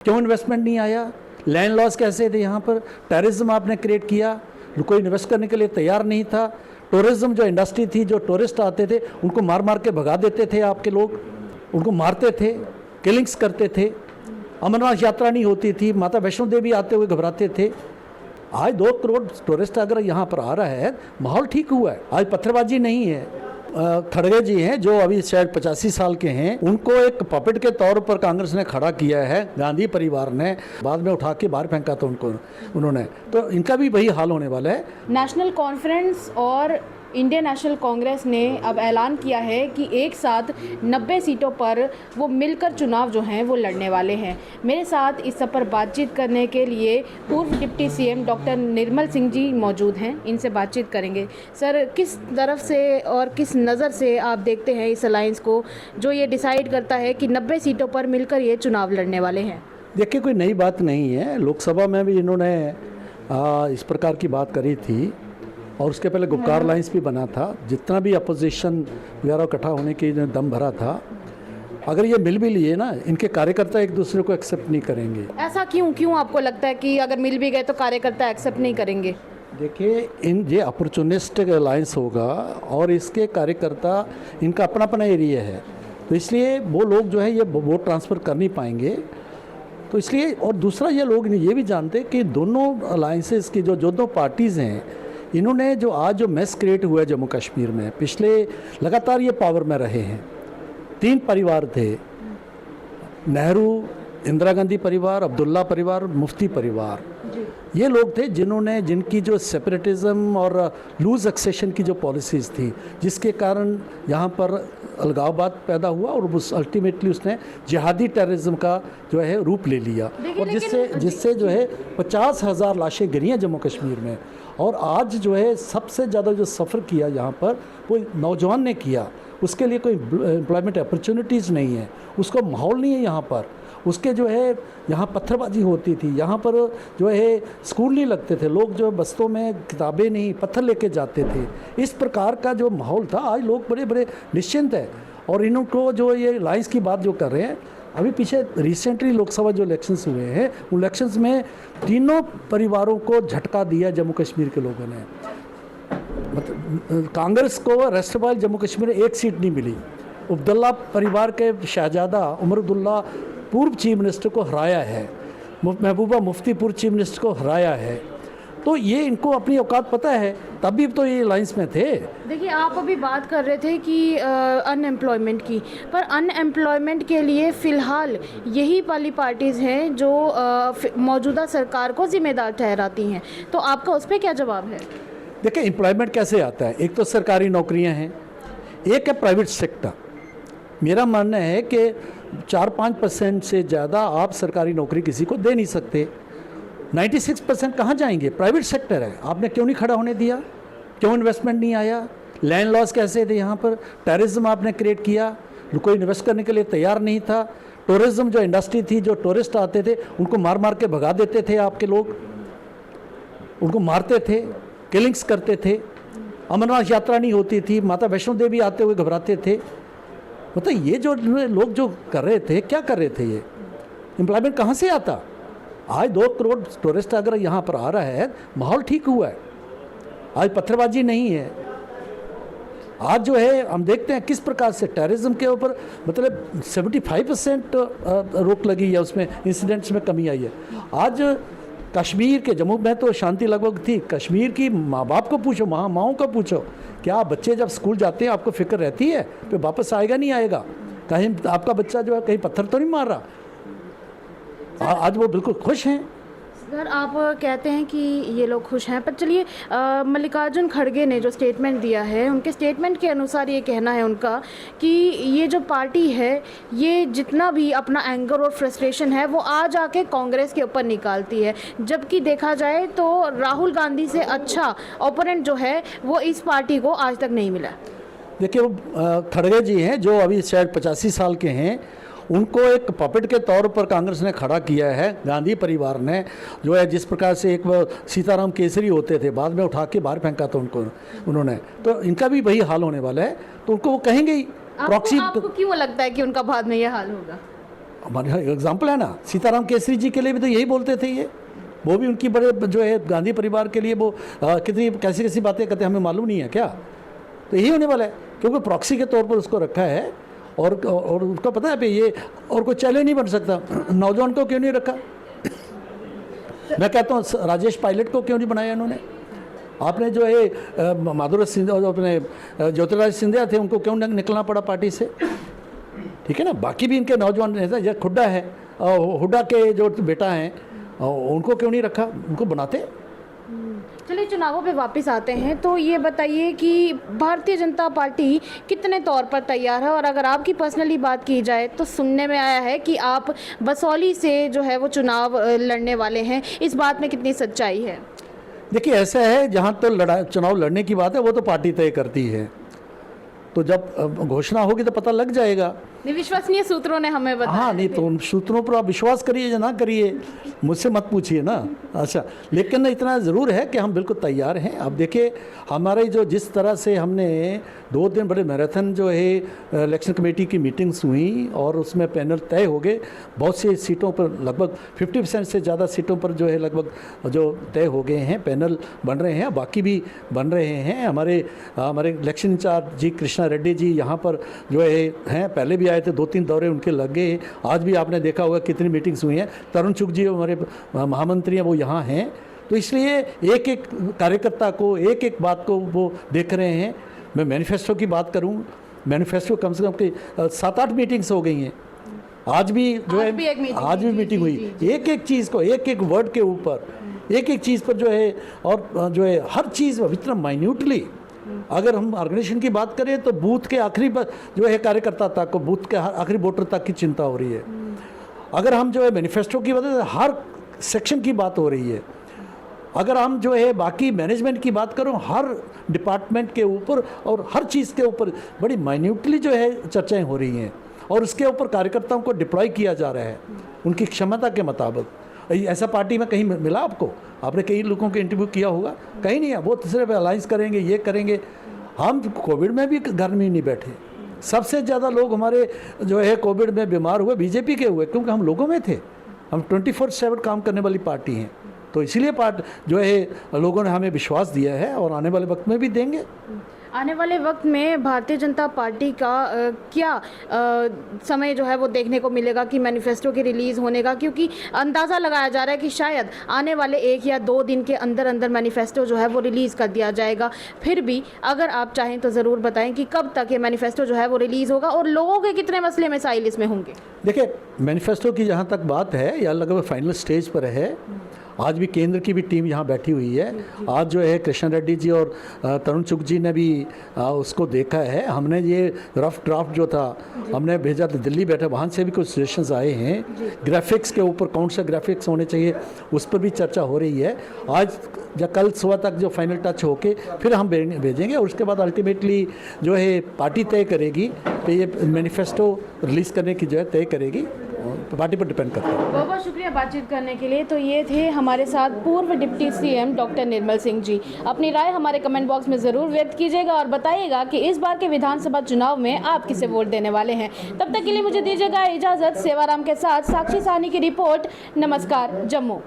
क्यों इन्वेस्टमेंट नहीं आया? लैंड लॉस कैसे थे यहाँ पर? टेररिज्म आपने क्रिएट किया, कोई इन्वेस्ट करने के लिए तैयार नहीं था। टूरिज्म जो इंडस्ट्री थी, जो टूरिस्ट आते थे उनको मार मार के भगा देते थे आपके लोग, उनको मारते थे, किलिंग्स करते थे। अमरनाथ यात्रा नहीं होती थी, माता वैष्णो देवी आते हुए घबराते थे। आज 2 करोड़ टूरिस्ट अगर यहाँ पर आ रहा है, माहौल ठीक हुआ है। आज पत्थरबाजी नहीं है। खड़गे जी हैं जो अभी शायद 85 साल के हैं, उनको एक पपेट के तौर पर कांग्रेस ने खड़ा किया है, गांधी परिवार ने। बाद में उठा के बाहर फेंका था उनको, उन्होंने, तो इनका भी वही हाल होने वाला है। नेशनल कॉन्फ्रेंस और इंडियन नेशनल कांग्रेस ने अब ऐलान किया है कि एक साथ 90 सीटों पर वो मिलकर चुनाव जो हैं वो लड़ने वाले हैं। मेरे साथ इस सब पर बातचीत करने के लिए पूर्व deputy CM doctor Nirmal Singh ji मौजूद हैं, इनसे बातचीत करेंगे। सर, किस तरफ से और किस नज़र से आप देखते हैं इस अलायंस को, जो ये डिसाइड करता है कि 90 सीटों पर मिलकर ये चुनाव लड़ने वाले हैं? देखिए, कोई नई बात नहीं है। लोकसभा में भी इन्होंने इस प्रकार की बात करी थी और उसके पहले गुपकार अलायंस भी बना था। जितना भी अपोजिशन वगैरह इकट्ठा होने की दम भरा था, अगर ये मिल भी लिए ना, इनके कार्यकर्ता एक दूसरे को एक्सेप्ट नहीं करेंगे। ऐसा क्यों आपको लगता है कि अगर मिल भी गए तो कार्यकर्ता एक्सेप्ट नहीं करेंगे? देखिए, ये अपॉर्चुनिस्टिक अलायंस होगा और इसके कार्यकर्ता, इनका अपना अपना एरिया है, तो इसलिए वो लोग जो है ये वोट ट्रांसफ़र कर नहीं पाएंगे। तो इसलिए, और दूसरा ये लोग ये भी जानते कि दोनों अलायंसेस की जो दो पार्टीज़ हैं, इन्होंने जो मैस क्रिएट हुआ है जम्मू कश्मीर में, पिछले लगातार ये पावर में रहे हैं। 3 परिवार थे, नेहरू, इंदिरा गांधी परिवार, अब्दुल्ला परिवार, मुफ्ती परिवार। ये लोग थे जिनकी जो सेपरेटिज्म और लूज एक्सेशन की जो पॉलिसीज़ थी, जिसके कारण यहाँ पर अलगाववाद पैदा हुआ और उस अल्टीमेटली उसने जिहादी टेररिज्म का जो है रूप ले लिया, और जिससे जो है 50,000 लाशें गिरी हैं जम्मू कश्मीर में। और आज जो है सबसे ज़्यादा जो सफ़र किया यहाँ पर वो नौजवान ने किया। उसके लिए कोई एम्प्लॉयमेंट अपॉर्चुनिटीज़ नहीं है, उसको माहौल नहीं है यहाँ पर। उसके जो है यहाँ पत्थरबाजी होती थी, यहाँ पर जो है स्कूल नहीं लगते थे, लोग जो बस्तों में किताबें नहीं, पत्थर लेके जाते थे। इस प्रकार का जो माहौल था, आज लोग बड़े बड़े निश्चिंत है। और इनको जो ये अलायंस की बात जो कर रहे हैं, अभी पीछे रिसेंटली लोकसभा जो इलेक्शंस हुए हैं, उन इलेक्शंस में तीनों परिवारों को झटका दिया जम्मू कश्मीर के लोगों ने। मतलब कांग्रेस को राष्ट्रपाल जम्मू कश्मीर में 1 सीट नहीं मिली। अब्दुल्ला परिवार के शहजादा उमर अब्दुल्ला पूर्व चीफ मिनिस्टर को हराया है, महबूबा मुफ्ती पूर्व चीफ मिनिस्टर को हराया है। तो ये इनको अपनी औकात पता है, तभी तो ये अलायंस में थे। देखिए, आप अभी बात कर रहे थे कि अनएम्प्लॉयमेंट की, पर अनएम्प्लॉयमेंट के लिए फ़िलहाल यही वाली पार्टीज़ हैं जो मौजूदा सरकार को ज़िम्मेदार ठहराती हैं, तो आपका उस पर क्या जवाब है? देखिए, एम्प्लॉयमेंट कैसे आता है? एक तो सरकारी नौकरियां हैं, एक है प्राइवेट सेक्टर। मेरा मानना है कि 4-5% से ज़्यादा आप सरकारी नौकरी किसी को दे नहीं सकते। 96% कहाँ जाएंगे? प्राइवेट सेक्टर है। आपने क्यों नहीं खड़ा होने दिया? क्यों इन्वेस्टमेंट नहीं आया? लैंड लॉस कैसे थे यहाँ पर? टेररिज्म आपने क्रिएट किया, कोई इन्वेस्ट करने के लिए तैयार नहीं था। टूरिज्म जो इंडस्ट्री थी, जो टूरिस्ट आते थे उनको मार मार के भगा देते थे आपके लोग, उनको मारते थे, किलिंग्स करते थे। अमरनाथ यात्रा नहीं होती थी, माता वैष्णो देवी आते हुए घबराते थे। मतलब ये जो लोग जो कर रहे थे, क्या कर रहे थे? ये एम्प्लॉयमेंट कहाँ से आता? आज 2 करोड़ टूरिस्ट अगर यहाँ पर आ रहा है, माहौल ठीक हुआ है। आज पत्थरबाजी नहीं है। आज जो है हम देखते हैं किस प्रकार से टेररिज्म के ऊपर मतलब 75% रोक लगी है, उसमें इंसिडेंट्स में कमी आई है। आज कश्मीर के जम्मू में तो शांति लगभग थी। कश्मीर की माँ बाप को पूछो, माँओं को पूछो, क्या बच्चे जब स्कूल जाते हैं आपको फिक्र रहती है कि वापस आएगा नहीं आएगा, कहीं आपका बच्चा जो है कहीं पत्थर तो नहीं मार रहा? आज वो बिल्कुल खुश हैं। सर, आप कहते हैं कि ये लोग खुश हैं, पर चलिए, मल्लिकार्जुन खड़गे ने जो स्टेटमेंट दिया है, उनके स्टेटमेंट के अनुसार ये कहना है उनका कि ये जो पार्टी है, ये जितना भी अपना एंगर और फ्रस्ट्रेशन है वो आज आके कांग्रेस के ऊपर निकालती है, जबकि देखा जाए तो राहुल गांधी से अच्छा ओपोनेंट जो है वो इस पार्टी को आज तक नहीं मिला। देखिए, वो खड़गे जी हैं जो अभी शायद 85 साल के हैं, उनको एक पपेट के तौर पर कांग्रेस ने खड़ा किया है, गांधी परिवार ने। जो है जिस प्रकार से एक सीताराम केसरी होते थे, बाद में उठा के बाहर फेंका था उनको, उन्होंने, तो इनका भी वही हाल होने वाला है। तो उनको वो कहेंगे ही प्रॉक्सी। आपको क्यों लगता है कि उनका बाद में ये हाल होगा? हमारे यहाँ एग्जाम्पल है ना, सीताराम केसरी जी के लिए भी तो यही बोलते थे ये, वो भी उनकी बड़े जो है गांधी परिवार के लिए वो कितनी कैसी कैसी बातें करते हैं हमें मालूम नहीं है क्या। तो यही होने वाला है, क्योंकि प्रॉक्सी के तौर पर उसको रखा है और उसको पता है पे ये और कोई चैलेंज नहीं बन सकता। नौजवान को क्यों नहीं रखा? मैं कहता हूँ राजेश पायलट को क्यों नहीं बनाया इन्होंने? आपने जो है माधुरी सिंधिया जो अपने ज्योतिरादित्य सिंधिया थे उनको क्यों निकलना पड़ा पार्टी से? ठीक है ना, बाकी भी इनके नौजवान नेता जैसे हुड्डा है, हुड्डा के जो बेटा हैं उनको क्यों नहीं रखा? उनको बनाते। चलिए चुनावों पे वापस आते हैं, तो ये बताइए कि भारतीय जनता पार्टी कितने तौर पर तैयार है? और अगर आपकी पर्सनली बात की जाए तो सुनने में आया है कि आप बसौली से जो है वो चुनाव लड़ने वाले हैं, इस बात में कितनी सच्चाई है? देखिए ऐसा है, जहाँ तो चुनाव लड़ने की बात है वो तो पार्टी तय करती है, तो जब घोषणा होगी तो पता लग जाएगा। विश्वसनीय सूत्रों ने हमें बताया। हाँ, नहीं तो उन सूत्रों पर आप विश्वास करिए या ना करिए, मुझसे मत पूछिए ना। अच्छा, लेकिन इतना ज़रूर है कि हम बिल्कुल तैयार हैं। अब देखिए हमारे जो जिस तरह से हमने 2 दिन बड़े मैराथन जो है इलेक्शन कमेटी की मीटिंग्स हुई और उसमें पैनल तय हो गए, बहुत सी सीटों पर लगभग 50% से ज़्यादा सीटों पर जो है लगभग जो तय हो गए हैं, पैनल बन रहे हैं, बाकी भी बन रहे हैं। हमारे इलेक्शन इंचार्ज जी कृष्णा रेड्डी जी यहाँ पर जो हैं, पहले भी आए थे, 2-3 दौरे उनके लग गए। आज भी आपने देखा होगा कितनी मीटिंग्स हुई हैं। तरुण चुग जी हमारे महामंत्री हैं, वो यहाँ हैं। तो इसलिए एक एक कार्यकर्ता को एक एक बात को वो देख रहे हैं। मैं मैनिफेस्टो की बात करूं, मैनिफेस्टो कम से कम 7-8 मीटिंग्स हो गई हैं। आज भी जो है आज भी मीटिंग हुई, एक एक चीज़ को, एक एक वर्ड के ऊपर, एक एक चीज़ पर जो है, और जो है हर चीज़ इतना माइन्यूटली, अगर हम ऑर्गेनाइजेशन की बात करें तो बूथ के आखिरी जो है कार्यकर्ता तक, बूथ के आखिरी वोटर तक की चिंता हो रही है। अगर हम जो है मैनिफेस्टो की बात करें, हर सेक्शन की बात हो रही है। अगर हम जो है बाकी मैनेजमेंट की बात करूं, हर डिपार्टमेंट के ऊपर और हर चीज़ के ऊपर बड़ी माइन्यूटली जो है चर्चाएं हो रही हैं, और उसके ऊपर कार्यकर्ताओं को डिप्लॉय किया जा रहा है उनकी क्षमता के मुताबिक। ऐसा पार्टी में कहीं मिला आपको? आपने कई लोगों के इंटरव्यू किया होगा, कहीं नहीं है। वो सिर्फ अलायंस करेंगे, ये करेंगे। हम कोविड में भी घर में नहीं बैठे। सबसे ज़्यादा लोग हमारे जो है कोविड में बीमार हुए बीजेपी के हुए, क्योंकि हम लोगों में थे। हम 24/7 काम करने वाली पार्टी हैं, तो इसीलिए जो है लोगों ने हमें विश्वास दिया है और आने वाले वक्त में भी देंगे। आने वाले वक्त में भारतीय जनता पार्टी का क्या समय जो है वो देखने को मिलेगा कि मैनिफेस्टो के रिलीज़ होने का? क्योंकि अंदाज़ा लगाया जा रहा है कि शायद आने वाले 1 या 2 दिन के अंदर अंदर मैनिफेस्टो जो है वो रिलीज़ कर दिया जाएगा। फिर भी अगर आप चाहें तो ज़रूर बताएं कि कब तक ये मैनिफेस्टो जो है वो रिलीज़ होगा और लोगों के कितने मसले मसाइल इसमें होंगे? देखिए, मैनिफेस्टो की जहाँ तक बात है, या लगभग फाइनल स्टेज पर है। आज भी केंद्र की भी टीम यहाँ बैठी हुई है। आज जो है कृष्णा रेड्डी जी और तरुण चुग जी ने भी उसको देखा है। हमने ये रफ ड्राफ्ट जो था हमने भेजा था, दिल्ली बैठे, वहाँ से भी कुछ सजेशंस आए हैं। ग्राफिक्स के ऊपर कौन सा ग्राफिक्स होने चाहिए उस पर भी चर्चा हो रही है। आज या कल सुबह तक जो फाइनल टच होके फिर हम भेजेंगे, और उसके बाद अल्टीमेटली जो है पार्टी तय करेगी कि ये मैनिफेस्टो रिलीज़ करने की जो है तय करेगी, पार्टी पर डिपेंड करता है। बहुत बहुत शुक्रिया बातचीत करने के लिए। तो ये थे हमारे साथ पूर्व deputy CM doctor Nirmal Singh ji. अपनी राय हमारे कमेंट बॉक्स में ज़रूर व्यक्त कीजिएगा और बताइएगा कि इस बार के विधानसभा चुनाव में आप किसे वोट देने वाले हैं। तब तक के लिए मुझे दीजिएगा इजाज़त। सेवाराम के साथ साक्षी साहनी की रिपोर्ट। नमस्कार, जम्मू।